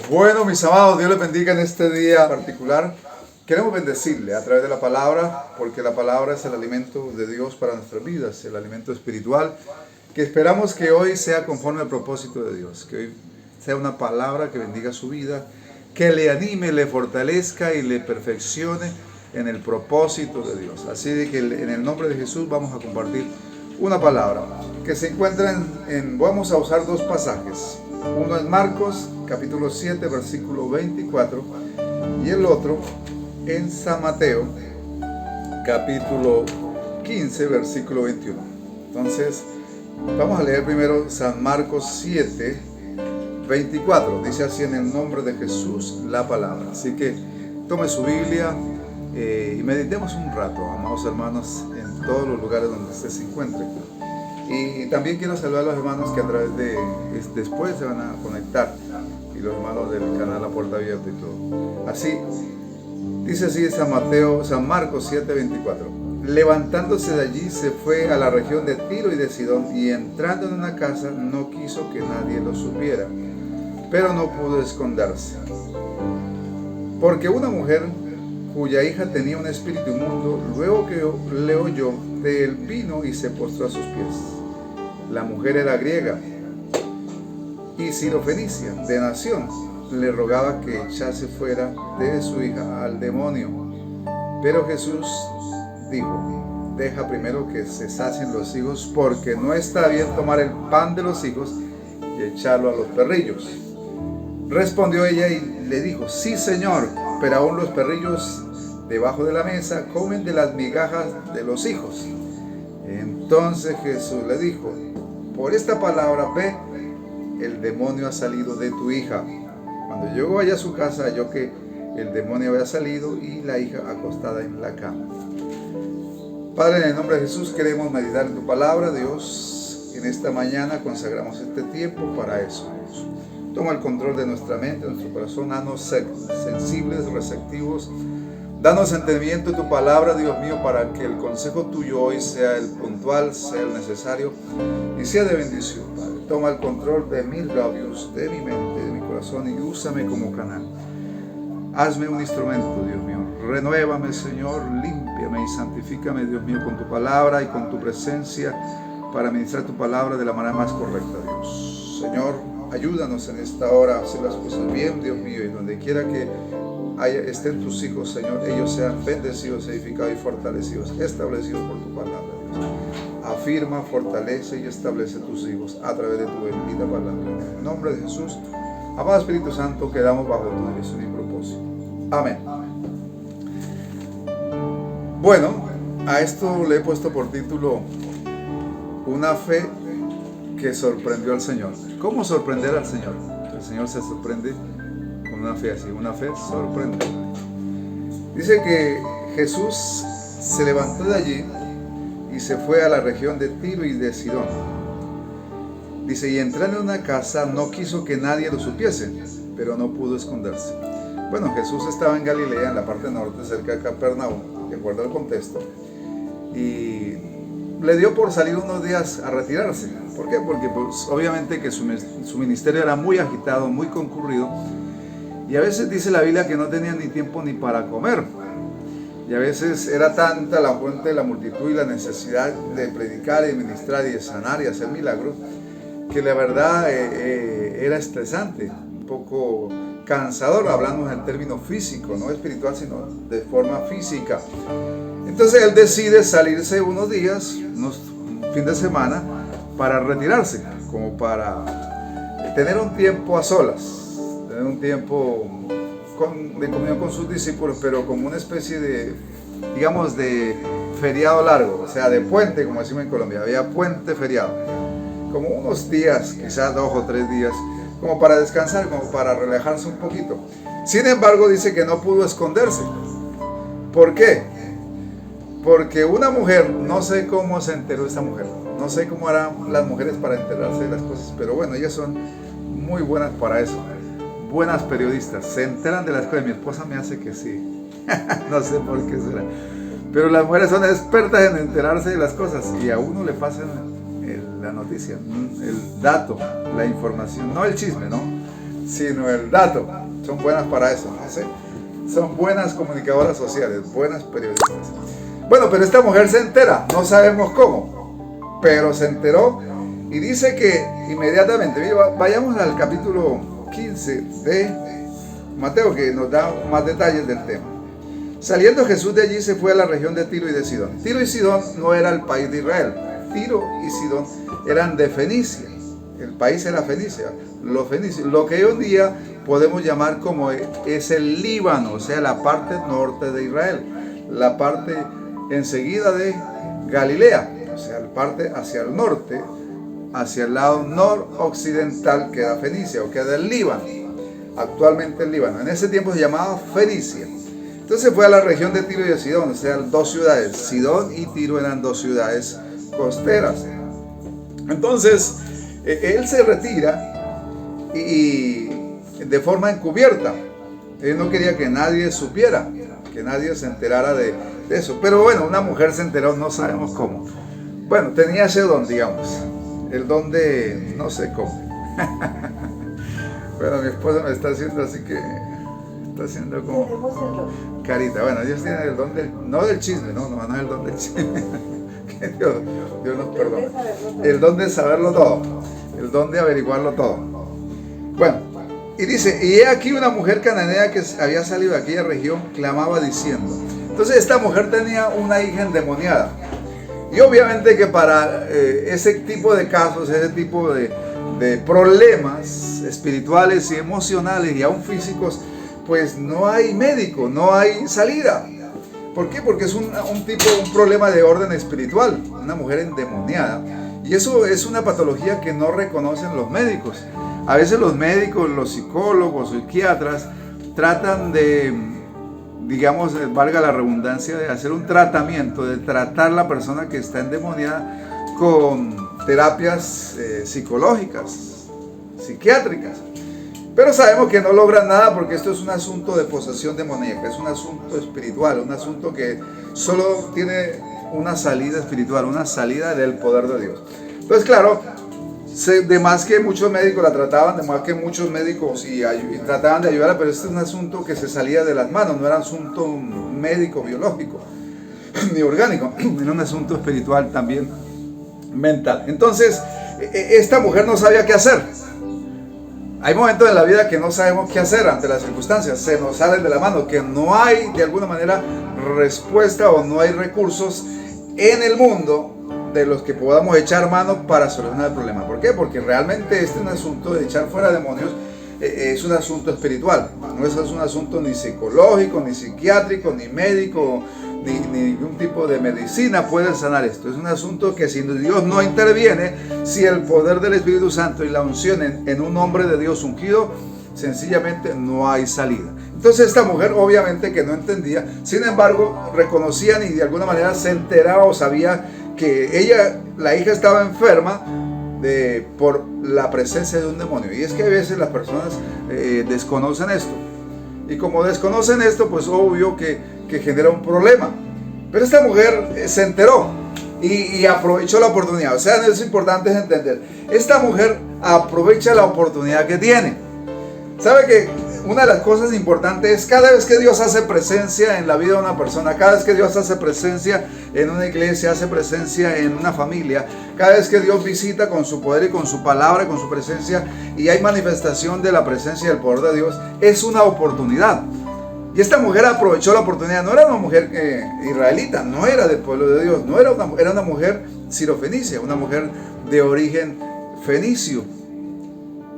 Bueno, mis amados, Dios les bendiga en este día particular. Queremos bendecirle a través de la palabra, porque la palabra es el alimento de Dios para nuestras vidas, el alimento espiritual, que esperamos que hoy sea conforme al propósito de Dios, que hoy sea una palabra que bendiga su vida, que le anime, le fortalezca y le perfeccione en el propósito de Dios. Así de que en el nombre de Jesús vamos a compartir una palabra que se encuentra vamos a usar dos pasajes. Uno es Marcos, capítulo 7, versículo 24, y el otro en San Mateo, capítulo 15, versículo 21. Entonces, vamos a leer primero San Marcos 7, 24. Dice así: en el nombre de Jesús, la palabra. Así que tome su Biblia y meditemos un rato, amados hermanos, en todos los lugares donde usted se encuentre. Y también quiero saludar a los hermanos que a través de después se van a conectar, y los hermanos del canal La Puerta Abierta y todo. Así dice así San Marcos 7:24. Levantándose de allí se fue a la región de Tiro y de Sidón, y entrando en una casa no quiso que nadie lo supiera, pero no pudo esconderse, porque una mujer cuya hija tenía un espíritu inmundo, luego que le oyó de él, vino y se postró a sus pies. La mujer era griega y sirofenicia de nación. Le rogaba que echase fuera de su hija al demonio. Pero Jesús dijo: deja primero que se sacien los hijos, porque no está bien tomar el pan de los hijos y echarlo a los perrillos. Respondió ella y le dijo: sí, Señor, pero aún los perrillos debajo de la mesa comen de las migajas de los hijos. Entonces Jesús le dijo: por esta palabra, ve, el demonio ha salido de tu hija. Cuando llegó allá a su casa, halló que el demonio había salido y la hija acostada en la cama. Padre, en el nombre de Jesús queremos meditar en tu palabra, Dios. En esta mañana consagramos este tiempo para eso, Dios. Toma el control de nuestra mente, de nuestro corazón, haznos sensibles, receptivos. Danos entendimiento de tu palabra, Dios mío, para que el consejo tuyo hoy sea el puntual, sea el necesario y sea de bendición, Padre. Toma el control de mis labios, de mi mente, de mi corazón, y úsame como canal. Hazme un instrumento, Dios mío. Renuévame, Señor, límpiame y santifícame, Dios mío, con tu palabra y con tu presencia para ministrar tu palabra de la manera más correcta, Dios. Señor, ayúdanos en esta hora a hacer las cosas bien, Dios mío, y donde quiera que estén tus hijos, Señor, ellos sean bendecidos, edificados y fortalecidos, establecidos por tu palabra, Dios. Afirma, fortalece y establece tus hijos a través de tu bendita palabra. En el nombre de Jesús, amado Espíritu Santo, quedamos bajo tu dirección y propósito. Amén. Bueno, a esto le he puesto por título: una fe que sorprendió al Señor. ¿Cómo sorprender al Señor? El Señor se sorprende con una fe así, una fe sorprendente. Dice que Jesús se levantó de allí y se fue a la región de Tiro y de Sidón. Dice, y entrando en una casa no quiso que nadie lo supiese, pero no pudo esconderse. Bueno, Jesús estaba en Galilea, en la parte norte, cerca de Capernaum, de acuerdo al contexto, y le dio por salir unos días a retirarse. ¿Por qué? Porque pues, obviamente que su ministerio era muy agitado, muy concurrido, y a veces dice la Biblia que no tenía ni tiempo ni para comer. Y a veces era tanta la fuente de la multitud y la necesidad de predicar y ministrar y de sanar y hacer milagros, que la verdad era estresante, un poco cansador. Hablamos en términos físicos, no espiritual, sino de forma física. Entonces él decide salirse unos días, un fin de semana, para retirarse, como para tener un tiempo a solas, tener un tiempo de comunión con sus discípulos, pero como una especie de, digamos, de feriado largo, o sea, de puente, como decimos en Colombia. Había puente feriado, como unos días, quizás 2 o 3 días, como para descansar, como para relajarse un poquito. Sin embargo, dice que no pudo esconderse. ¿Por qué? Porque una mujer, no sé cómo se enteró esta mujer, no sé cómo harán las mujeres para enterarse de las cosas, pero bueno, ellas son muy buenas para eso. Buenas periodistas, se enteran de las cosas. Mi esposa me hace que sí. No sé por qué será, pero las mujeres son expertas en enterarse de las cosas, y a uno le pasan la noticia, el dato, la información, no el chisme, ¿no? sino el dato. Son buenas para eso, ¿no sé? Son buenas comunicadoras sociales, buenas periodistas. Bueno, pero esta mujer se entera, no sabemos cómo, pero se enteró y dice que inmediatamente, vayamos al capítulo 15 de Mateo, que nos da más detalles del tema. Saliendo Jesús de allí se fue a la región de Tiro y de Sidón. Tiro y Sidón no era el país de Israel. Tiro y Sidón eran de Fenicia. El país era Fenicia. Los fenicios, lo que hoy en día podemos llamar como es el Líbano, o sea, la parte norte de Israel. La parte enseguida de Galilea, o sea, la parte hacia el norte, hacia el lado noroccidental queda Fenicia, o queda el Líbano. Actualmente el Líbano. En ese tiempo se llamaba Fenicia. Entonces fue a la región de Tiro y de Sidón, o sea, dos ciudades. Sidón y Tiro eran dos ciudades costeras. Entonces, él se retira y de forma encubierta. Él no quería que nadie supiera, que nadie se enterara de eso. Pero bueno, una mujer se enteró, no sabemos cómo. Bueno, tenía ese don, digamos. El don de no sé cómo. Bueno, mi esposa me está haciendo así que... Está haciendo como carita. Bueno, Dios tiene el don no del chisme, no es el don del chisme. Que Dios nos perdone. El don de saberlo todo. El don de averiguarlo todo. Bueno, y dice, y he aquí una mujer cananea que había salido de aquella región, clamaba diciendo. Entonces esta mujer tenía una hija endemoniada. Y obviamente que para ese tipo de casos, ese tipo de problemas espirituales y emocionales y aún físicos, pues no hay médico, no hay salida. ¿Por qué? Porque es un problema de orden espiritual, una mujer endemoniada. Y eso es una patología que no reconocen los médicos. A veces los médicos, los psicólogos, psiquiatras, tratan de, digamos, valga la redundancia, de hacer un tratamiento, de tratar a la persona que está endemoniada con terapias psicológicas, psiquiátricas. Pero sabemos que no logran nada porque esto es un asunto de posesión demoníaca, es un asunto espiritual, un asunto que solo tiene una salida espiritual, una salida del poder de Dios. Entonces, claro, de más que muchos médicos la trataban, de más que muchos médicos y trataban de ayudarla, pero este es un asunto que se salía de las manos, no era un asunto médico, biológico, ni orgánico, era un asunto espiritual también, mental. Entonces, esta mujer no sabía qué hacer. Hay momentos en la vida que no sabemos qué hacer ante las circunstancias, se nos salen de la mano, que no hay de alguna manera respuesta o no hay recursos en el mundo de los que podamos echar mano para solucionar el problema. ¿Por qué? Porque realmente este es un asunto de echar fuera demonios, es un asunto espiritual, no es un asunto ni psicológico, ni psiquiátrico, ni médico, ni ningún tipo de medicina puede sanar esto. Es un asunto que si Dios no interviene, si el poder del Espíritu Santo y la unción en un hombre de Dios ungido, sencillamente no hay salida. Entonces esta mujer obviamente que no entendía, sin embargo reconocían y de alguna manera se enteraba o sabía que la hija estaba enferma por la presencia de un demonio. Y es que a veces las personas desconocen esto. Y como desconocen esto, pues obvio que genera un problema. Pero esta mujer se enteró y aprovechó la oportunidad. O sea, es importante entender. Esta mujer aprovecha la oportunidad que tiene. ¿Sabe que una de las cosas importantes es cada vez que Dios hace presencia en la vida de una persona, cada vez que Dios hace presencia en una iglesia, hace presencia en una familia, cada vez que Dios visita con su poder y con su palabra y con su presencia y hay manifestación de la presencia y del poder de Dios, es una oportunidad. Y esta mujer aprovechó la oportunidad. No era una mujer israelita, no era del pueblo de Dios, no era una mujer sirofenicia, una mujer de origen fenicio.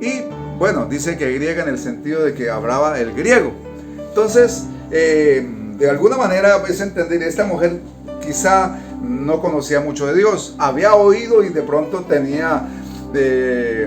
Y bueno, dice que griega en el sentido de que hablaba el griego. Entonces, de alguna manera es entender, esta mujer quizá no conocía mucho de Dios, había oído y de pronto tenía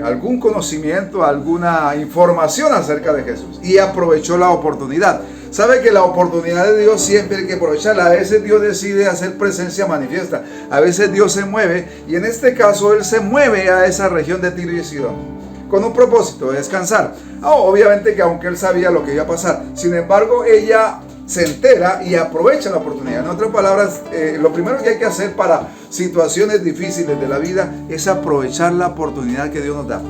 algún conocimiento, alguna información acerca de Jesús y aprovechó la oportunidad. Sabe que la oportunidad de Dios siempre hay que aprovecharla. A veces Dios decide hacer presencia manifiesta, a veces Dios se mueve y en este caso Él se mueve a esa región de Tiro y Sidón con un propósito de descansar. Obviamente que aunque Él sabía lo que iba a pasar, sin embargo ella se entera y aprovecha la oportunidad. En otras palabras, lo primero que hay que hacer para situaciones difíciles de la vida es aprovechar la oportunidad que Dios nos da.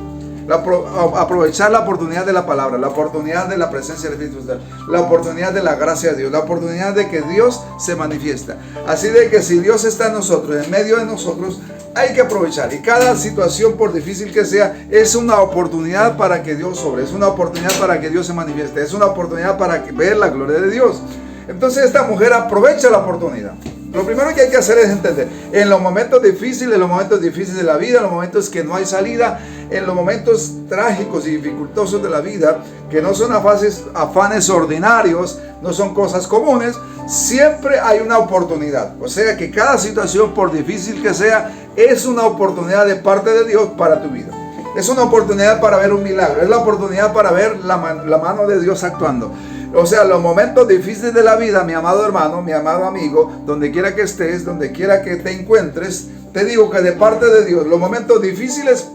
Aprovechar la oportunidad de la palabra, la oportunidad de la presencia del Espíritu Santo, la oportunidad de la gracia de Dios, la oportunidad de que Dios se manifiesta. Así de que si Dios está en nosotros, en medio de nosotros, hay que aprovechar. Y cada situación, por difícil que sea, es una oportunidad para que Dios sobre, es una oportunidad para que Dios se manifieste, es una oportunidad para ver la gloria de Dios. Entonces esta mujer aprovecha la oportunidad. Lo primero que hay que hacer es entender, en los momentos difíciles de la vida, en los momentos que no hay salida, en los momentos trágicos y dificultosos de la vida, que no son afanes ordinarios, no son cosas comunes, siempre hay una oportunidad. O sea que cada situación, por difícil que sea, es una oportunidad de parte de Dios para tu vida. Es una oportunidad para ver un milagro, es la oportunidad para ver la mano de Dios actuando. O sea, los momentos difíciles de la vida, mi amado hermano, mi amado amigo, donde quiera que estés, donde quiera que te encuentres, te digo que de parte de Dios, los momentos difíciles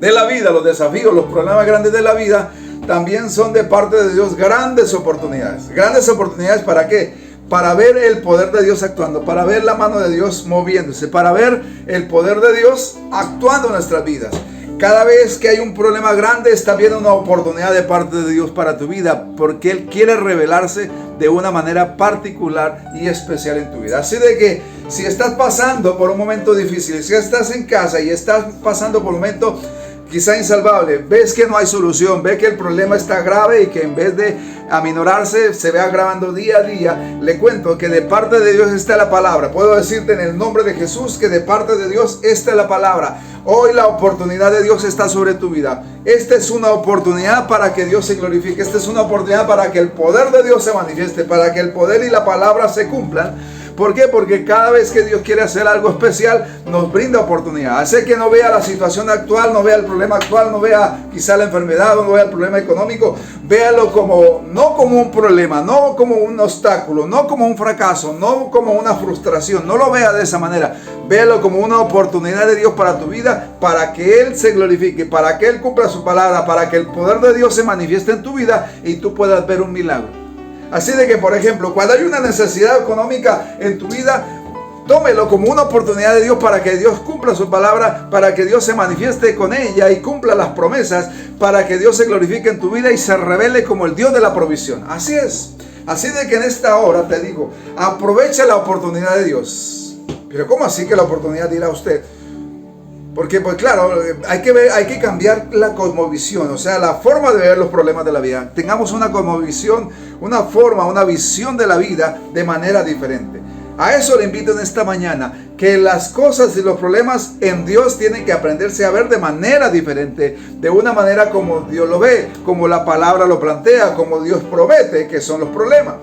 de la vida, los desafíos, los problemas grandes de la vida, también son de parte de Dios grandes oportunidades. ¿Grandes oportunidades para qué? Para ver el poder de Dios actuando, para ver la mano de Dios moviéndose, para ver el poder de Dios actuando en nuestras vidas. Cada vez que hay un problema grande, está viendo una oportunidad de parte de Dios para tu vida, porque Él quiere revelarse de una manera particular y especial en tu vida. Así de que si estás pasando por un momento difícil, si estás en casa y estás pasando por un momento quizá insalvable, ves que no hay solución, ves que el problema está grave y que en vez de aminorarse se ve agravando día a día, le cuento que de parte de Dios está la palabra. Puedo decirte en el nombre de Jesús que de parte de Dios está la palabra. Hoy la oportunidad de Dios está sobre tu vida. Esta es una oportunidad para que Dios se glorifique. Esta es una oportunidad para que el poder de Dios se manifieste, para que el poder y la palabra se cumplan. ¿Por qué? Porque cada vez que Dios quiere hacer algo especial, nos brinda oportunidad. Hace que no vea la situación actual, no vea el problema actual, no vea quizá la enfermedad, no vea el problema económico. Véalo como, no como un problema, no como un obstáculo, no como un fracaso, no como una frustración. No lo vea de esa manera. Véalo como una oportunidad de Dios para tu vida, para que Él se glorifique, para que Él cumpla su palabra, para que el poder de Dios se manifieste en tu vida y tú puedas ver un milagro. Así de que, por ejemplo, cuando hay una necesidad económica en tu vida, tómelo como una oportunidad de Dios para que Dios cumpla su palabra, para que Dios se manifieste con ella y cumpla las promesas, para que Dios se glorifique en tu vida y se revele como el Dios de la provisión. Así es. Así de que en esta hora te digo, aprovecha la oportunidad de Dios. Pero ¿cómo así que la oportunidad dirá usted? Porque, pues claro, hay que cambiar la cosmovisión, o sea, la forma de ver los problemas de la vida. Tengamos una cosmovisión, una forma, una visión de la vida de manera diferente. A eso le invito en esta mañana, que las cosas y los problemas en Dios tienen que aprenderse a ver de manera diferente, de una manera como Dios lo ve, como la palabra lo plantea, como Dios promete que son los problemas.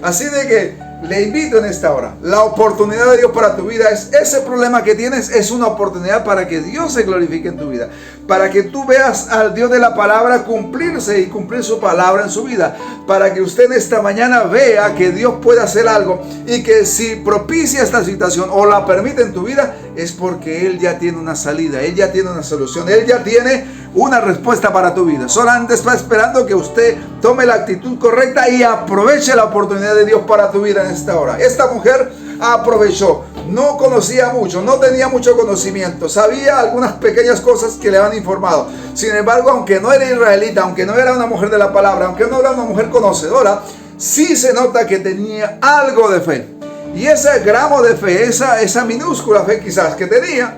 Así de que le invito en esta hora, la oportunidad de Dios para tu vida es ese problema que tienes, es una oportunidad para que Dios se glorifique en tu vida, para que tú veas al Dios de la palabra cumplirse y cumplir su palabra en su vida, para que usted en esta mañana vea que Dios puede hacer algo y que si propicia esta situación o la permite en tu vida, es porque Él ya tiene una salida, Él ya tiene una solución, Él ya tiene una respuesta para tu vida. Solamente está esperando que usted tome la actitud correcta y aproveche la oportunidad de Dios para tu vida en esta hora. Esta mujer aprovechó, no conocía mucho, no tenía mucho conocimiento, sabía algunas pequeñas cosas que le han informado. Sin embargo, aunque no era israelita, aunque no era una mujer de la palabra, aunque no era una mujer conocedora, sí se nota que tenía algo de fe. Y ese gramo de fe, esa minúscula fe quizás que tenía,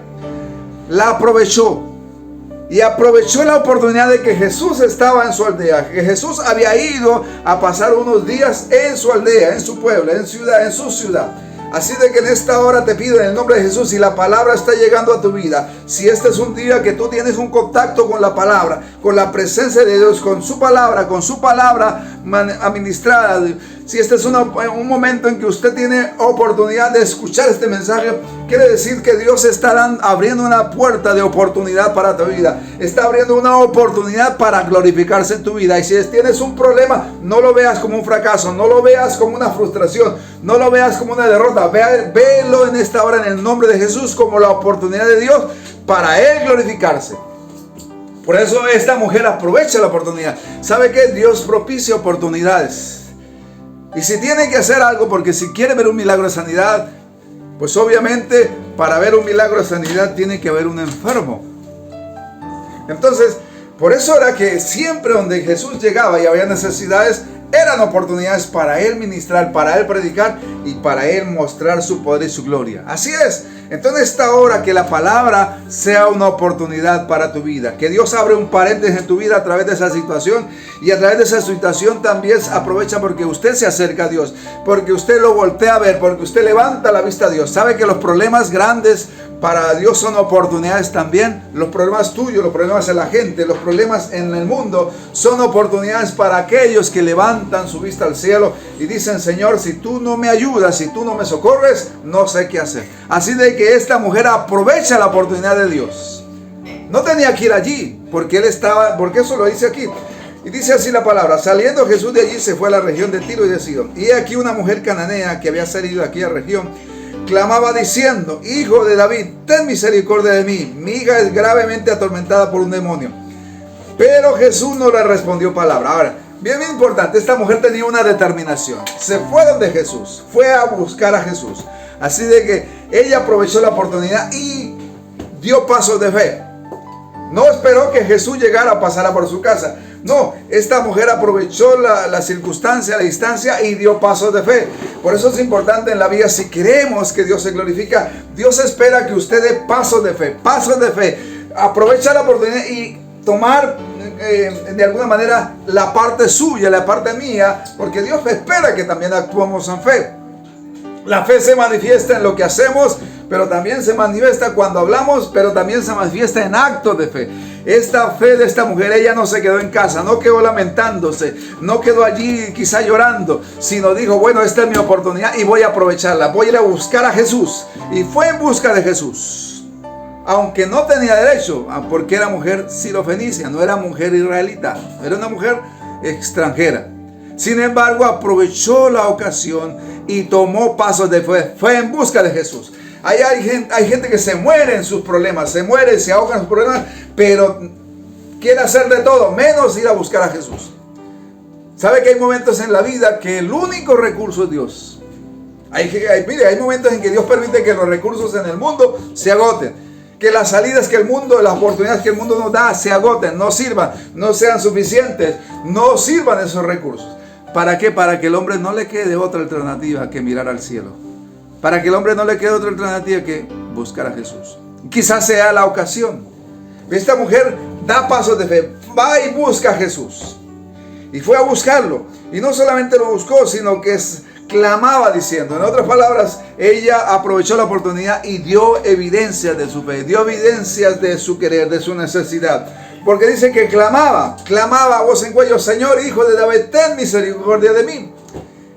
la aprovechó. Y aprovechó la oportunidad de que Jesús estaba en su aldea, que Jesús había ido a pasar unos días en su aldea, en su pueblo, en su ciudad. Así de que en esta hora te pido en el nombre de Jesús, si la palabra está llegando a tu vida, si este es un día que tú tienes un contacto con la palabra, con la presencia de Dios, con su palabra administrada, si este es un momento en que usted tiene oportunidad de escuchar este mensaje, quiere decir que Dios está abriendo una puerta de oportunidad para tu vida. Está abriendo una oportunidad para glorificarse en tu vida. Y si tienes un problema, no lo veas como un fracaso, no lo veas como una frustración, no lo veas como una derrota. Véelo en esta hora en el nombre de Jesús como la oportunidad de Dios para Él glorificarse. Por eso esta mujer aprovecha la oportunidad. ¿Sabe qué? Dios propicia oportunidades. Y si tiene que hacer algo, porque si quiere ver un milagro de sanidad, pues obviamente para ver un milagro de sanidad tiene que haber un enfermo. Entonces, por eso era que siempre donde Jesús llegaba y había necesidades, eran oportunidades para Él ministrar, para Él predicar y para Él mostrar su poder y su gloria. Así es. Entonces esta hora que la palabra sea una oportunidad para tu vida. Que Dios abre un paréntesis en tu vida a través de esa situación. Y a través de esa situación también aprovecha porque usted se acerca a Dios. Porque usted lo voltea a ver. Porque usted levanta la vista a Dios. Sabe que los problemas grandes para Dios son oportunidades también. Los problemas tuyos, los problemas de la gente, los problemas en el mundo son oportunidades para aquellos que levantan su vista al cielo y dicen: Señor, si tú no me ayudas, si tú no me socorres, no sé qué hacer. Así de que esta mujer aprovecha la oportunidad de Dios. No tenía que ir allí, porque porque eso lo dice aquí. Y dice así la palabra: saliendo Jesús de allí se fue a la región de Tiro y de Sidón. Y aquí una mujer cananea que había salido de aquella región clamaba diciendo: Hijo de David, ten misericordia de mí, mi hija es gravemente atormentada por un demonio. Pero Jesús no le respondió palabra. Ahora, bien importante, esta mujer tenía una determinación. Se fue donde Jesús, fue a buscar a Jesús. Así de que ella aprovechó la oportunidad y dio pasos de fe. No esperó que Jesús llegara a pasar por su casa. No, esta mujer aprovechó la circunstancia, la distancia y dio pasos de fe. Por eso es importante en la vida, si queremos que Dios se glorifica, Dios espera que usted dé pasos de fe, pasos de fe. Aprovecha la oportunidad y tomar de alguna manera la parte suya, la parte mía, porque Dios espera que también actuemos en fe. La fe se manifiesta en lo que hacemos, pero también se manifiesta cuando hablamos, pero también se manifiesta en actos de fe. Esta fe de esta mujer, ella no se quedó en casa, no quedó lamentándose, no quedó allí quizá llorando, sino dijo: bueno, esta es mi oportunidad y voy a aprovecharla, voy a ir a buscar a Jesús. Y fue en busca de Jesús, aunque no tenía derecho, porque era mujer sirofenicia, no era mujer israelita, era una mujer extranjera. Sin embargo, aprovechó la ocasión y tomó pasos de fe. Fue en busca de Jesús. Hay gente que se muere en sus problemas, se muere, se ahoga en sus problemas, pero quiere hacer de todo, menos ir a buscar a Jesús. ¿Sabe que hay momentos en la vida que el único recurso es Dios? Mire, hay momentos en que Dios permite que los recursos en el mundo se agoten. Que las salidas que el mundo, las oportunidades que el mundo nos da se agoten, no sirvan, no sean suficientes, no sirvan esos recursos. ¿Para qué? Para que el hombre no le quede otra alternativa que mirar al cielo. Para que el hombre no le quede otra alternativa que buscar a Jesús. Quizás sea la ocasión. Esta mujer da pasos de fe, va y busca a Jesús. Y fue a buscarlo. Y no solamente lo buscó, sino que clamaba diciendo. En otras palabras, ella aprovechó la oportunidad y dio evidencias de su fe, dio evidencias de su querer, de su necesidad. Porque dice que clamaba a voz en cuello: Señor, Hijo de David, ten misericordia de mí.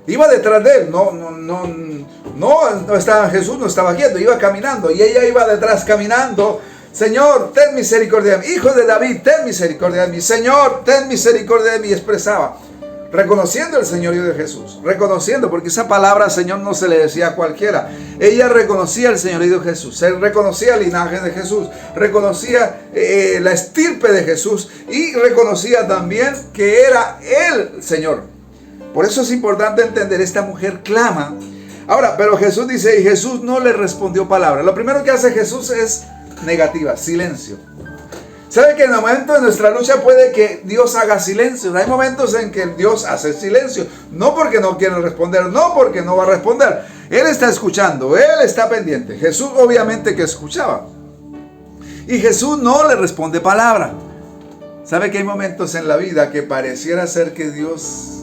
Iba detrás de él, no estaba Jesús, no estaba quieto, iba caminando. Y ella iba detrás caminando: Señor, ten misericordia de mí. Hijo de David, ten misericordia de mí. Señor, ten misericordia de mí. Expresaba, reconociendo el señorío de Jesús, reconociendo, porque esa palabra Señor no se le decía a cualquiera. Ella reconocía el señorío de Jesús, reconocía el linaje de Jesús, reconocía la estirpe de Jesús y reconocía también que era el Señor. Por eso es importante entender, esta mujer clama. Ahora, pero Jesús dice, y Jesús no le respondió palabra. Lo primero que hace Jesús es negativa, silencio. ¿Sabe que en el momento de nuestra lucha puede que Dios haga silencio? Hay momentos en que Dios hace silencio. No porque no quiere responder, no porque no va a responder. Él está escuchando, Él está pendiente. Jesús obviamente que escuchaba. Y Jesús no le responde palabra. ¿Sabe que hay momentos en la vida que pareciera ser que Dios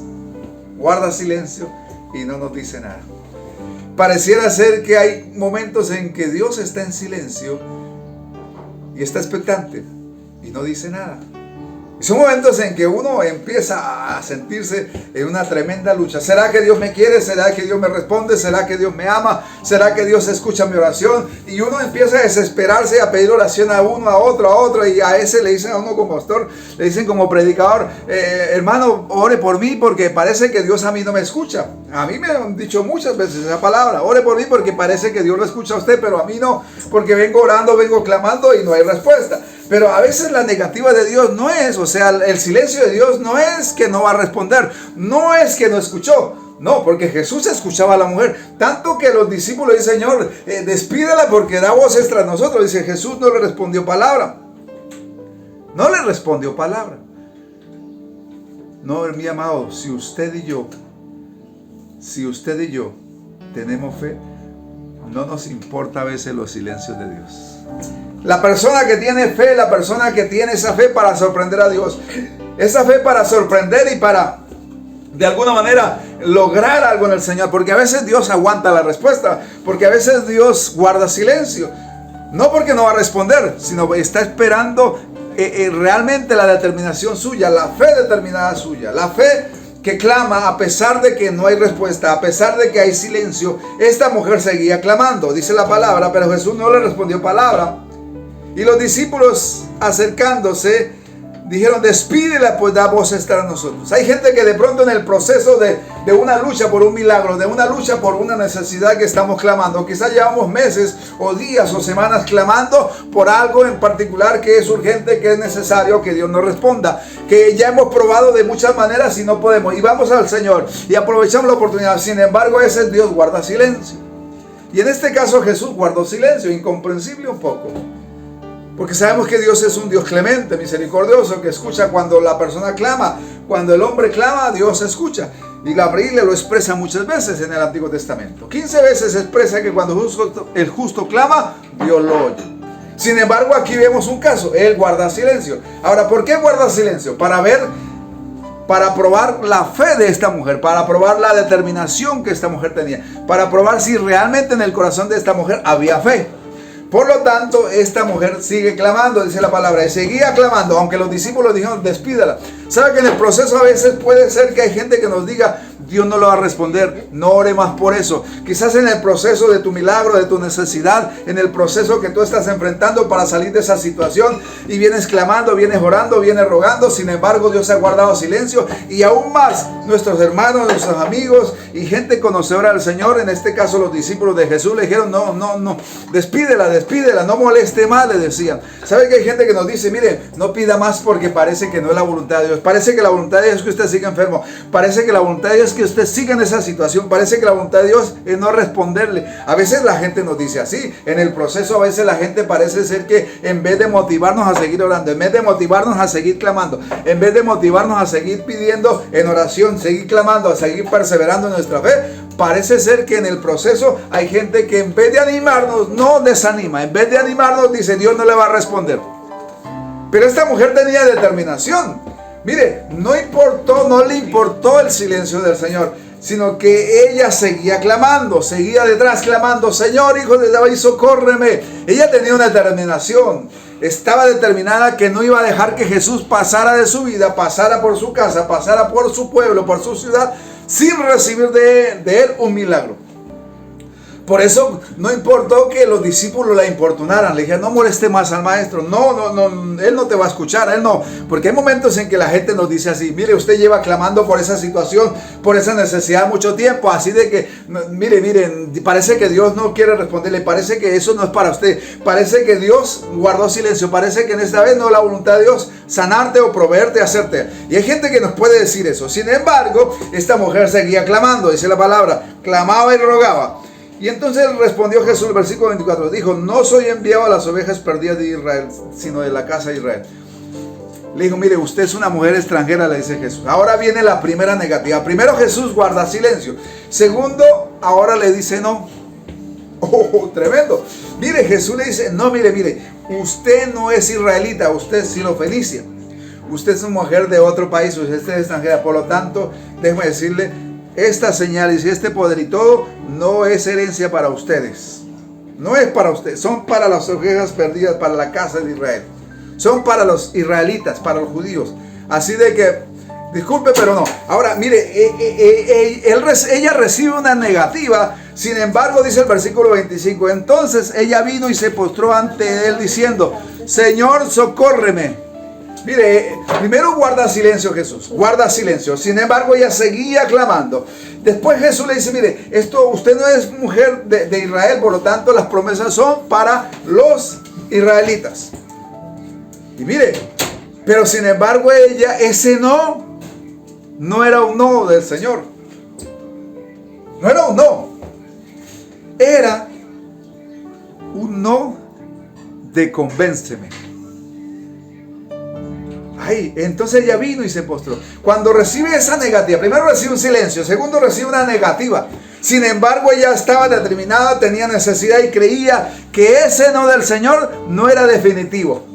guarda silencio y no nos dice nada? Pareciera ser que hay momentos en que Dios está en silencio y está expectante y no dice nada. Y son momentos en que uno empieza a sentirse en una tremenda lucha. ¿Será que Dios me quiere? ¿Será que Dios me responde? ¿Será que Dios me ama? ¿Será que Dios escucha mi oración? Y uno empieza a desesperarse, a pedir oración a uno, a otro, y a ese le dicen a uno como pastor, le dicen como predicador, hermano, ore por mí porque parece que Dios a mí no me escucha. A mí me han dicho muchas veces esa palabra: ore por mí porque parece que Dios lo escucha a usted, pero a mí no, porque vengo orando, vengo clamando y no hay respuesta. Pero a veces la negativa de Dios no es, o sea, el silencio de Dios no es que no va a responder, no es que no escuchó. No, porque Jesús escuchaba a la mujer, tanto que los discípulos dicen: Señor, despídela porque da voces tras nosotros. Dice, Jesús no le respondió palabra. No le respondió palabra. No, mi amado, si usted y yo tenemos fe, no nos importa a veces los silencios de Dios. La persona que tiene fe, la persona que tiene esa fe para sorprender a Dios, esa fe para sorprender y para de alguna manera lograr algo en el Señor, porque a veces Dios aguanta la respuesta, porque a veces Dios guarda silencio, no porque no va a responder, sino está esperando realmente la determinación suya, la fe determinada suya, la fe que clama a pesar de que no hay respuesta, a pesar de que hay silencio. Esta mujer seguía clamando, dice la palabra, pero Jesús no le respondió palabra. Y los discípulos, acercándose, dijeron: despídela, pues da voz estar a nosotros. Hay gente que de pronto en el proceso de una lucha por un milagro, de una lucha por una necesidad que estamos clamando, quizás llevamos meses o días o semanas clamando por algo en particular que es urgente, que es necesario que Dios nos responda, que ya hemos probado de muchas maneras y no podemos, y vamos al Señor y aprovechamos la oportunidad. Sin embargo, ese Dios guarda silencio, y en este caso Jesús guardó silencio, incomprensible un poco. Porque sabemos que Dios es un Dios clemente, misericordioso, que escucha cuando la persona clama. Cuando el hombre clama, Dios escucha. Y la Biblia lo expresa muchas veces en el Antiguo Testamento. 15 veces expresa que cuando el justo clama, Dios lo oye. Sin embargo, aquí vemos un caso. Él guarda silencio. Ahora, ¿por qué guarda silencio? Para probar la fe de esta mujer, para probar la determinación que esta mujer tenía, para probar si realmente en el corazón de esta mujer había fe. Por lo tanto, esta mujer sigue clamando, dice la palabra, y seguía clamando, aunque los discípulos dijeron: despídala. ¿Sabe que en el proceso a veces puede ser que hay gente que nos diga: Dios no lo va a responder, no ore más por eso? Quizás en el proceso de tu milagro, de tu necesidad, en el proceso que tú estás enfrentando para salir de esa situación, y vienes clamando, vienes orando, vienes rogando. Sin embargo, Dios ha guardado silencio, y aún más nuestros hermanos, nuestros amigos y gente conocedora del Señor, en este caso los discípulos de Jesús, le dijeron: no, despídela, no moleste más, le decían. ¿Sabe que hay gente que nos dice: mire, no pida más porque parece que no es la voluntad de Dios? Parece que la voluntad de Dios es que usted siga enfermo, parece que la voluntad de Dios es que usted siga en esa situación, parece que la voluntad de Dios es no responderle. A veces la gente nos dice así, en el proceso a veces la gente parece ser que en vez de motivarnos a seguir orando, en vez de motivarnos a seguir clamando, en vez de motivarnos a seguir pidiendo en oración, seguir clamando, a seguir perseverando en nuestra fe, parece ser que en el proceso hay gente que en vez de animarnos, nos desanima, en vez de animarnos dice: Dios no le va a responder. Pero esta mujer tenía determinación. Mire, no le importó el silencio del Señor, sino que ella seguía clamando, seguía detrás clamando: Señor, hijo de David, socórreme. Ella tenía una determinación, estaba determinada que no iba a dejar que Jesús pasara de su vida, pasara por su casa, pasara por su pueblo, por su ciudad, sin recibir de él un milagro. Por eso no importó que los discípulos la importunaran. Le dijeron: no moleste más al maestro. No, él no te va a escuchar, él no. Porque hay momentos en que la gente nos dice así: mire, usted lleva clamando por esa situación, por esa necesidad mucho tiempo. Así de que, miren, parece que Dios no quiere responderle. Parece que eso no es para usted. Parece que Dios guardó silencio. Parece que en esta vez no es la voluntad de Dios sanarte o proveerte, hacerte. Y hay gente que nos puede decir eso. Sin embargo, esta mujer seguía clamando, dice la palabra. Clamaba y rogaba. Y entonces respondió Jesús, el versículo 24, dijo: no soy enviado a las ovejas perdidas de Israel, sino de la casa de Israel. Le dijo: mire, usted es una mujer extranjera, le dice Jesús. Ahora viene la primera negativa. Primero, Jesús guarda silencio. Segundo, ahora le dice no. Oh, tremendo. Mire, Jesús le dice: no, mire, usted no es israelita, usted es sirofenicia. Usted es una mujer de otro país, usted es extranjera. Por lo tanto, déjeme decirle, estas señales y este poder y todo no es herencia para ustedes. No es para ustedes. Son para las ovejas perdidas, para la casa de Israel. Son para los israelitas, para los judíos. Así de que, disculpe, pero no. Ahora, mire, ella recibe una negativa. Sin embargo, dice el versículo 25, entonces ella vino y se postró ante él diciendo: Señor, socórreme. Mire, primero guarda silencio Jesús, guarda silencio. Sin embargo, ella seguía clamando. Después Jesús le dice: mire, usted no es mujer de Israel, por lo tanto las promesas son para los israelitas. Y mire, pero sin embargo ese no era un no del Señor. No era un no. Era un no de convénceme. Ay, entonces ella vino y se postró. Cuando recibe esa negativa, primero recibe un silencio, segundo recibe una negativa. Sin embargo, ella estaba determinada, tenía necesidad y creía que ese no del Señor no era definitivo.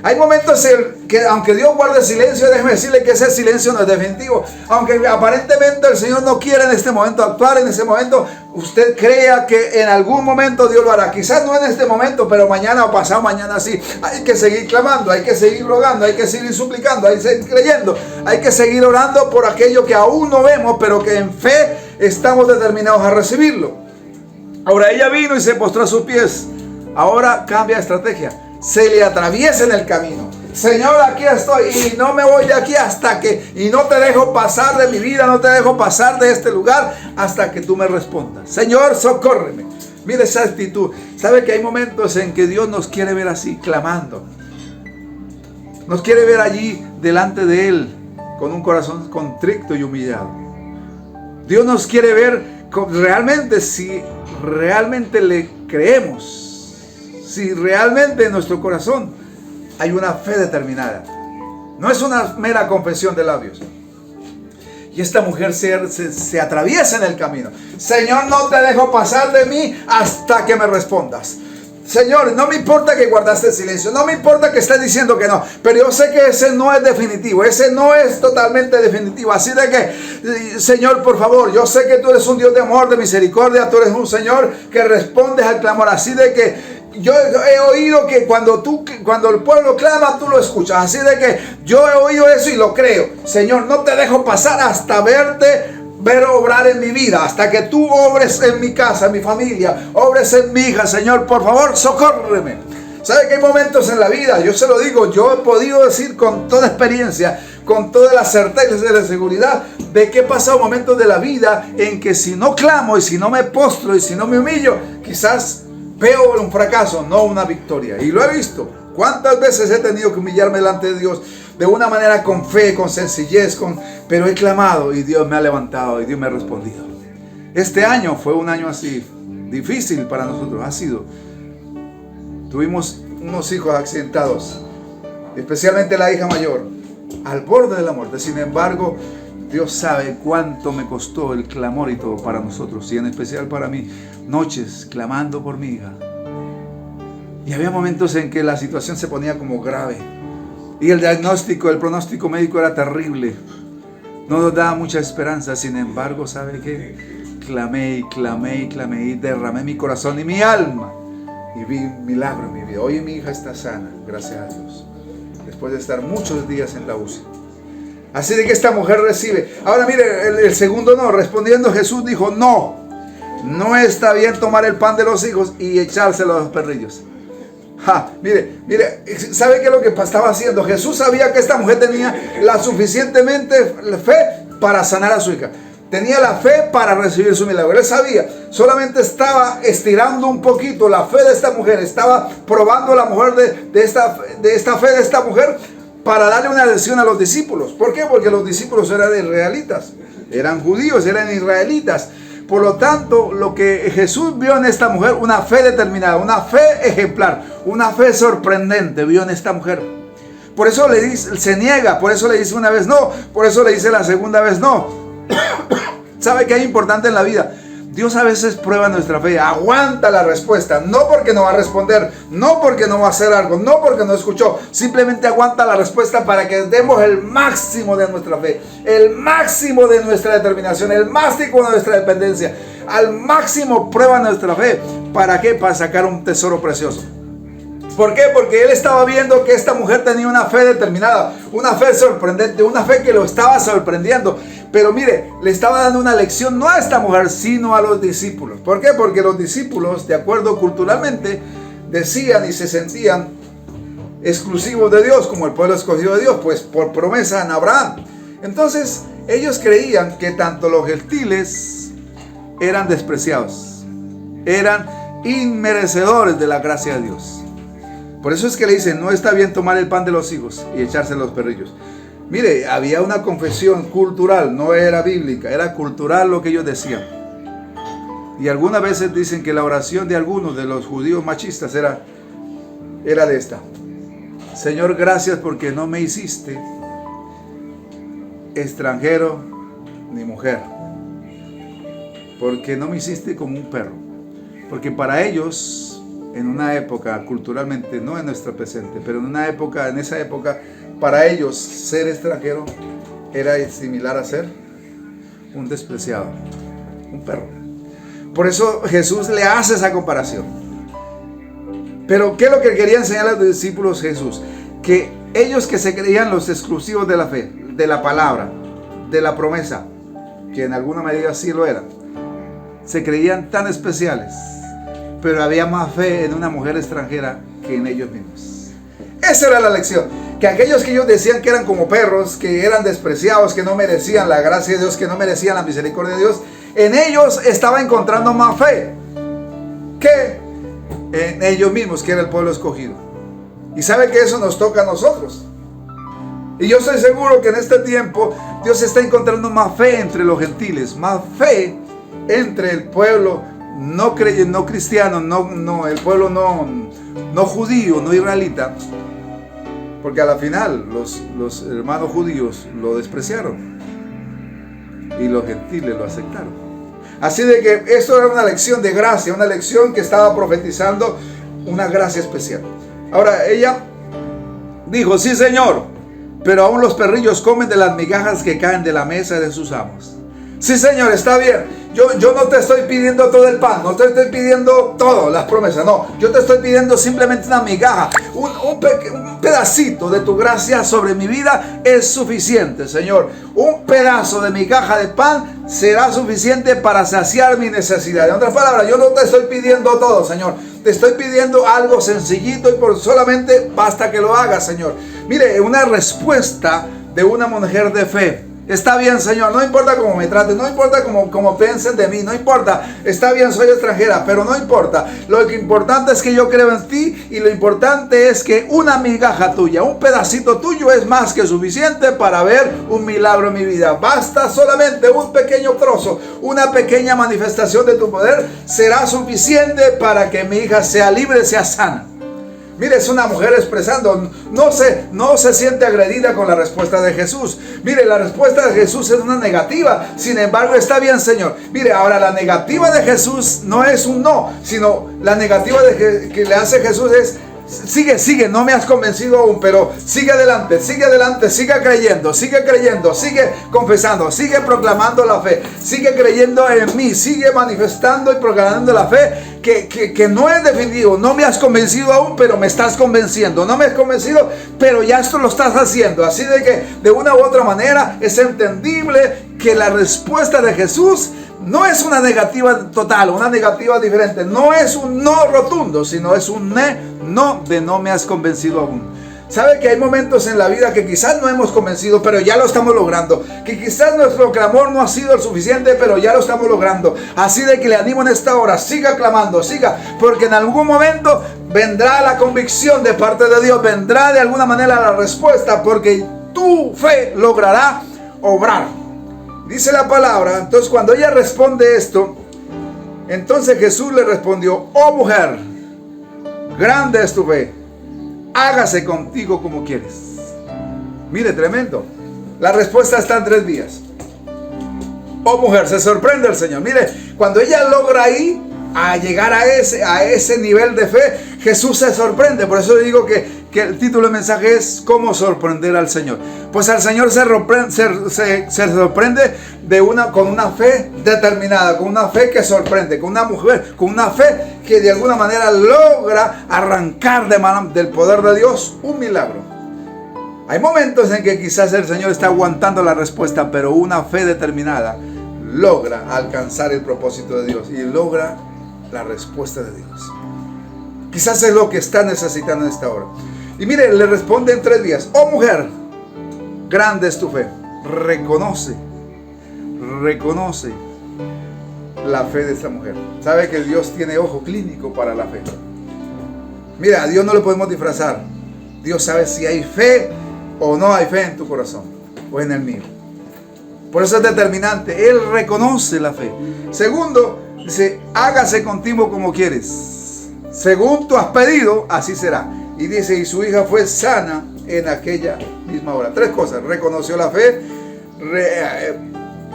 Hay momentos en que aunque Dios guarde silencio, déjeme decirle que ese silencio no es definitivo. Aunque aparentemente el Señor no quiere en este momento actuar, en ese momento usted crea que en algún momento Dios lo hará. Quizás no en este momento, pero mañana o pasado mañana sí. Hay que seguir clamando, hay que seguir rogando, hay que seguir suplicando, hay que seguir creyendo. Hay que seguir orando por aquello que aún no vemos, pero que en fe estamos determinados a recibirlo. Ahora ella vino y se postró a sus pies. Ahora cambia de estrategia. Se le atraviesa en el camino. Señor, aquí estoy y no me voy de aquí hasta que, y no te dejo pasar de mi vida, no te dejo pasar de este lugar hasta que tú me respondas. Señor, socórreme. Mire esa actitud. ¿Sabe que hay momentos en que Dios nos quiere ver así, clamando? Nos quiere ver allí delante de Él, con un corazón contrito y humillado. Dios nos quiere ver realmente, si realmente le creemos. Si realmente en nuestro corazón hay una fe determinada. No es una mera confesión de labios. Y esta mujer se atraviesa en el camino. Señor, no te dejo pasar de mí hasta que me respondas. Señor, no me importa que guardaste silencio, no me importa que estés diciendo que no, pero yo sé que ese no es definitivo, ese no es totalmente definitivo. Así de que, Señor, por favor, yo sé que tú eres un Dios de amor, de misericordia, tú eres un Señor que respondes al clamor. Así de que yo he oído que cuando el pueblo clama, tú lo escuchas. Así de que yo he oído eso y lo creo. Señor, no te dejo pasar hasta ver obrar en mi vida, hasta que tú obres en mi casa, en mi familia, obres en mi hija. Señor, por favor, socórreme. ¿Sabe que hay momentos en la vida? Yo se lo digo, yo he podido decir con toda experiencia, con toda la certeza y la seguridad de que he pasado momentos de la vida en que si no clamo y si no me postro y si no me humillo, quizás veo un fracaso, no una victoria. Y lo he visto. ¿Cuántas veces he tenido que humillarme delante de Dios de una manera con fe, con sencillez, pero he clamado y Dios me ha levantado y Dios me ha respondido? Este año fue un año así, difícil para nosotros. Tuvimos unos hijos accidentados, especialmente la hija mayor, al borde de la muerte. Sin embargo, Dios sabe cuánto me costó el clamor y todo para nosotros, y en especial para mí, noches clamando por mi hija. Y había momentos en que la situación se ponía como grave, y el pronóstico médico era terrible. No nos daba mucha esperanza. Sin embargo, ¿sabe qué? Clamé y clamé y clamé y derramé mi corazón y mi alma, y vi un milagro en mi vida. Hoy mi hija está sana, gracias a Dios, después de estar muchos días en la UCI. Así de que esta mujer recibe. Ahora mire, el segundo no. Respondiendo Jesús dijo, no está bien tomar el pan de los hijos y echárselo a los perrillos. Mire, ¿sabe qué es lo que estaba haciendo? Jesús sabía que esta mujer tenía la suficientemente fe para sanar a su hija. Tenía la fe para recibir su milagro. Él sabía, solamente estaba estirando un poquito la fe de esta mujer. Estaba probando la mujer de esta fe de esta mujer para darle una lección a los discípulos. ¿Por qué? Porque los discípulos eran israelitas, eran judíos, eran israelitas. Por lo tanto, lo que Jesús vio en esta mujer, una fe determinada, una fe ejemplar, una fe sorprendente, vio en esta mujer. Por eso le dice, se niega, por eso le dice una vez no, por eso le dice la segunda vez no. ¿Sabe qué es importante en la vida? Dios a veces prueba nuestra fe, aguanta la respuesta, no porque no va a responder, no porque no va a hacer algo, no porque no escuchó, simplemente aguanta la respuesta para que demos el máximo de nuestra fe, el máximo de nuestra determinación, el máximo de nuestra dependencia, al máximo prueba nuestra fe. ¿Para qué? Para sacar un tesoro precioso. ¿Por qué? Porque él estaba viendo que esta mujer tenía una fe determinada, una fe sorprendente, una fe que lo estaba sorprendiendo. Pero mire, le estaba dando una lección no a esta mujer, sino a los discípulos. ¿Por qué? Porque los discípulos, de acuerdo culturalmente, decían y se sentían exclusivos de Dios, como el pueblo escogido de Dios, pues por promesa en Abraham. Entonces, ellos creían que tanto los gentiles eran despreciados, eran inmerecedores de la gracia de Dios. Por eso es que le dicen, no está bien tomar el pan de los hijos y echarse a los perrillos. Mire, había una confesión cultural, no era bíblica, era cultural lo que ellos decían. Y algunas veces dicen que la oración de algunos de los judíos machistas era de esta: Señor, gracias porque no me hiciste extranjero ni mujer, porque no me hiciste como un perro. Porque para ellos, en una época, culturalmente, no en nuestra presente, pero en esa época, para ellos ser extranjero era similar a ser un despreciado, un perro. Por eso Jesús le hace esa comparación. Pero ¿qué es lo que quería enseñar a los discípulos Jesús? Que ellos que se creían los exclusivos de la fe, de la palabra, de la promesa, que en alguna medida sí lo eran, se creían tan especiales, pero había más fe en una mujer extranjera que en ellos mismos. Esa era la lección. Que aquellos que ellos decían que eran como perros, que eran despreciados, que no merecían la gracia de Dios, que no merecían la misericordia de Dios, en ellos estaba encontrando más fe que en ellos mismos, que era el pueblo escogido. Y sabe que eso nos toca a nosotros. Y yo estoy seguro que en este tiempo Dios está encontrando más fe entre los gentiles, más fe entre el pueblo no cristiano, el pueblo no judío, no israelita, porque a la final los hermanos judíos lo despreciaron y los gentiles lo aceptaron. Así de que esto era una lección de gracia, una lección que estaba profetizando una gracia especial. Ahora ella dijo: sí, Señor, pero aún los perrillos comen de las migajas que caen de la mesa de sus amos. Sí, Señor, está bien. Yo no te estoy pidiendo todo el pan, no te estoy pidiendo todo, las promesas, no. Yo te estoy pidiendo simplemente una migaja, un pedacito de tu gracia sobre mi vida es suficiente, Señor. Un pedazo de migaja de pan será suficiente para saciar mi necesidad. En otras palabras, yo no te estoy pidiendo todo, Señor. Te estoy pidiendo algo sencillito y por solamente basta que lo hagas, Señor. Mire, una respuesta de una mujer de fe. Está bien, Señor, no importa cómo me traten, no importa cómo piensen de mí, no importa, está bien, soy extranjera, pero no importa. Lo que importante es que yo creo en ti y lo importante es que una migaja tuya, un pedacito tuyo es más que suficiente para ver un milagro en mi vida. Basta solamente un pequeño trozo, una pequeña manifestación de tu poder será suficiente para que mi hija sea libre, sea sana. Mire, es una mujer expresando, no se siente agredida con la respuesta de Jesús. Mire, la respuesta de Jesús es una negativa. Sin embargo, está bien, Señor. Mire, ahora la negativa de Jesús no es un no, sino la negativa que le hace Jesús es: sigue, no me has convencido aún, pero sigue adelante, sigue creyendo, sigue confesando, sigue proclamando la fe, sigue creyendo en mí, sigue manifestando y proclamando la fe que no es definitivo. No me has convencido aún, pero me estás convenciendo. No me has convencido, pero ya esto lo estás haciendo. Así de que de una u otra manera es entendible que la respuesta de Jesús no es una negativa total, una negativa diferente. No es un no rotundo, sino es un no de no me has convencido aún. Sabe que hay momentos en la vida que quizás no hemos convencido, pero ya lo estamos logrando. Que quizás nuestro clamor no ha sido el suficiente, pero ya lo estamos logrando. Así de que le animo en esta hora: siga clamando, siga, porque en algún momento vendrá la convicción de parte de Dios, vendrá de alguna manera la respuesta, porque tu fe logrará obrar. Dice la palabra, entonces cuando ella responde esto, entonces Jesús le respondió: oh mujer, grande es tu fe, hágase contigo como quieres. Mire, tremendo. La respuesta está en 3 días. Oh mujer, se sorprende el Señor. Mire, cuando ella logra ahí a llegar a ese nivel de fe, Jesús se sorprende. Por eso digo que el título del mensaje es ¿cómo sorprender al Señor? Pues al Señor se sorprende con una fe determinada, con una fe que sorprende, con una mujer, con una fe que de alguna manera logra arrancar del poder de Dios un milagro. Hay momentos en que quizás el Señor está aguantando la respuesta, pero una fe determinada logra alcanzar el propósito de Dios y logra la respuesta de Dios. Quizás es lo que está necesitando en esta hora. Y mire, le responde en 3 días: oh mujer, grande es tu fe. Reconoce la fe de esta mujer. Sabe que Dios tiene ojo clínico para la fe. Mira, a Dios no le podemos disfrazar. Dios sabe si hay fe o no hay fe en tu corazón o en el mío. Por eso es determinante. Él reconoce la fe. Segundo, dice: hágase contigo como quieres. Según tú has pedido, así será. Y dice: y su hija fue sana en aquella misma hora. 3 cosas: reconoció la fe,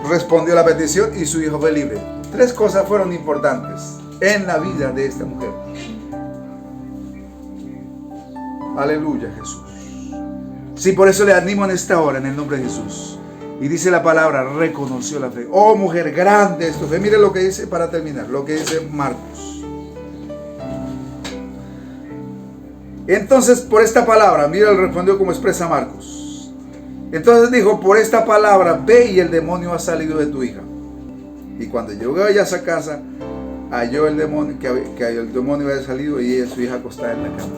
respondió a la petición y su hijo fue libre. 3 cosas fueron importantes en la vida de esta mujer. Aleluya, Jesús. Sí, por eso le animo en esta hora, en el nombre de Jesús. Y dice la palabra, reconoció la fe. Oh, mujer, grande es tu fe. Mire lo que dice, para terminar, lo que dice Marcos. Entonces, por esta palabra, mira, le respondió como expresa Marcos. Entonces dijo, por esta palabra, ve y el demonio ha salido de tu hija. Y cuando llegó ella a esa casa, halló el demonio, que el demonio había salido y ella, su hija, acostada en la cama.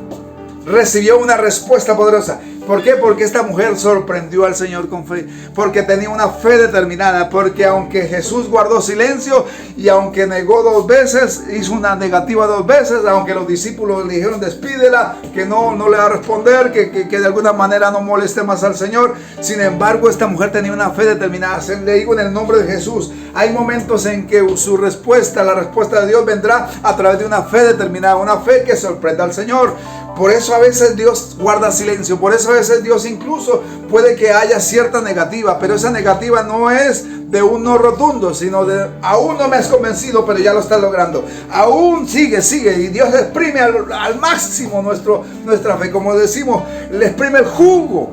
Recibió una respuesta poderosa. ¿Por qué? Porque esta mujer sorprendió al Señor con fe. Porque tenía una fe determinada. Porque aunque Jesús guardó silencio y aunque negó 2 veces, hizo una negativa 2 veces, aunque los discípulos le dijeron despídela, que no le va a responder, que de alguna manera no moleste más al Señor. Sin embargo, esta mujer tenía una fe determinada. Le digo en el nombre de Jesús, hay momentos en que su respuesta, la respuesta de Dios vendrá a través de una fe determinada, una fe que sorprenda al Señor. Por eso a veces Dios guarda silencio, por eso a veces Dios incluso puede que haya cierta negativa, pero esa negativa no es de un no rotundo, sino de aún no me has convencido, pero ya lo estás logrando. Aún sigue, y Dios exprime al máximo nuestra fe, como decimos, le exprime el jugo.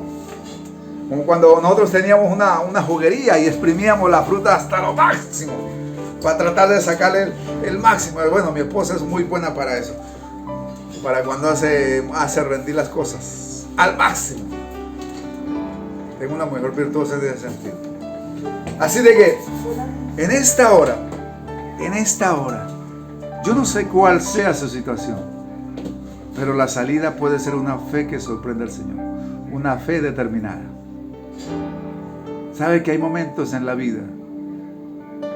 Como cuando nosotros teníamos una juguería y exprimíamos la fruta hasta lo máximo, para tratar de sacarle el máximo. Bueno, mi esposa es muy buena para eso. Para cuando hace rendir las cosas al máximo. Tengo una mujer virtuosa en ese sentido. Así de que en esta hora, yo no sé cuál sea su situación, pero la salida puede ser una fe que sorprende al Señor, una fe determinada. ¿Sabe que hay momentos en la vida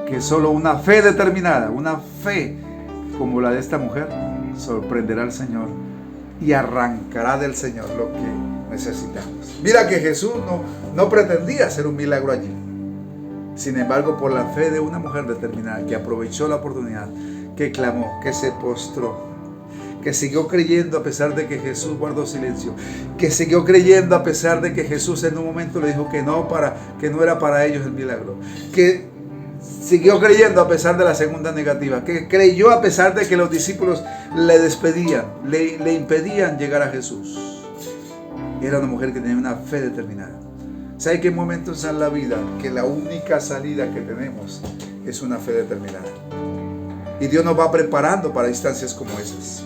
que solo una fe determinada, una fe como la de esta mujer, sorprenderá al Señor y arrancará del Señor lo que necesitamos? Mira que Jesús no pretendía hacer un milagro allí. Sin embargo, por la fe de una mujer determinada que aprovechó la oportunidad, que clamó, que se postró, que siguió creyendo a pesar de que Jesús guardó silencio, que siguió creyendo a pesar de que Jesús en un momento le dijo que no era para ellos el milagro, que siguió creyendo a pesar de la segunda negativa, que creyó a pesar de que los discípulos le despedían, le impedían llegar a Jesús. Era una mujer que tenía una fe determinada. ¿Sabe que hay momentos en la vida que la única salida que tenemos es una fe determinada? Y Dios nos va preparando para instancias como esas.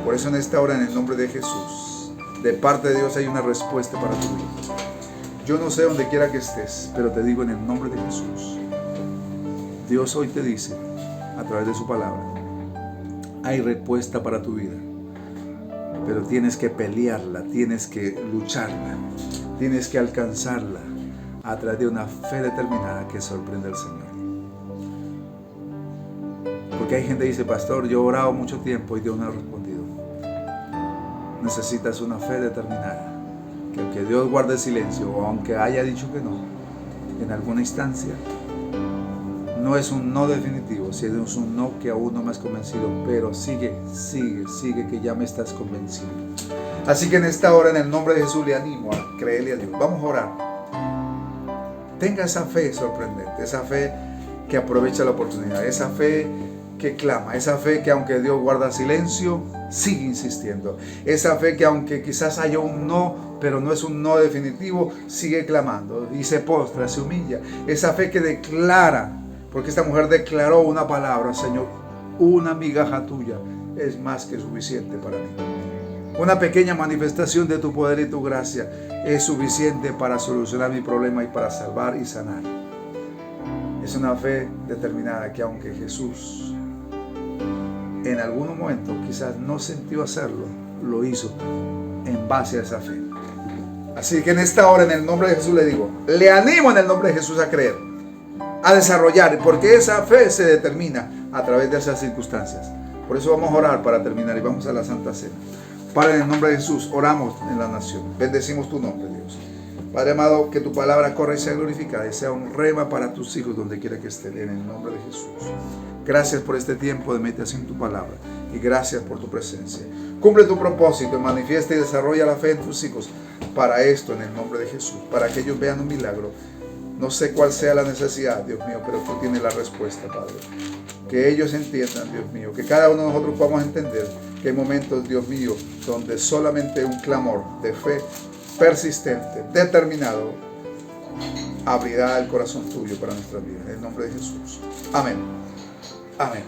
Por eso en esta hora, en el nombre de Jesús, de parte de Dios hay una respuesta para tu vida. Yo no sé dónde quiera que estés, pero te digo en el nombre de Jesús, Dios hoy te dice, a través de su palabra, hay respuesta para tu vida, pero tienes que pelearla, tienes que lucharla, tienes que alcanzarla a través de una fe determinada que sorprende al Señor. Porque hay gente que dice, pastor, yo he orado mucho tiempo y Dios no ha respondido. Necesitas una fe determinada, que aunque Dios guarde silencio o aunque haya dicho que no, en alguna instancia, no es un no definitivo, sino es un no que aún no me has convencido, pero sigue, que ya me estás convenciendo. Así que en esta hora, en el nombre de Jesús, le animo a creerle a Dios. Vamos a orar. Tenga esa fe sorprendente, esa fe que aprovecha la oportunidad, esa fe que clama, esa fe que aunque Dios guarda silencio, sigue insistiendo. Esa fe que aunque quizás haya un no, pero no es un no definitivo, sigue clamando y se postra, se humilla. Esa fe que declara, porque esta mujer declaró una palabra, Señor, una migaja tuya es más que suficiente para mí. Una pequeña manifestación de tu poder y tu gracia es suficiente para solucionar mi problema y para salvar y sanar. Es una fe determinada que aunque Jesús en algún momento quizás no sintió hacerlo, lo hizo en base a esa fe. Así que en esta hora, en el nombre de Jesús, le digo, le animo en el nombre de Jesús a creer, a desarrollar, porque esa fe se determina a través de esas circunstancias. Por eso vamos a orar para terminar y vamos a la Santa Cena. Padre, en el nombre de Jesús, oramos en la nación. Bendecimos tu nombre, Dios. Padre amado, que tu palabra corra y sea glorificada y sea un rema para tus hijos donde quiera que estén, en el nombre de Jesús. Gracias por este tiempo de meditación en tu palabra y gracias por tu presencia. Cumple tu propósito, manifiesta y desarrolla la fe en tus hijos para esto, en el nombre de Jesús, para que ellos vean un milagro No sé cuál sea la necesidad, Dios mío, pero tú tienes la respuesta, Padre. Que ellos entiendan, Dios mío, que cada uno de nosotros podamos entender que hay momentos, Dios mío, donde solamente un clamor de fe persistente, determinado, abrirá el corazón tuyo para nuestras vidas. En el nombre de Jesús. Amén. Amén.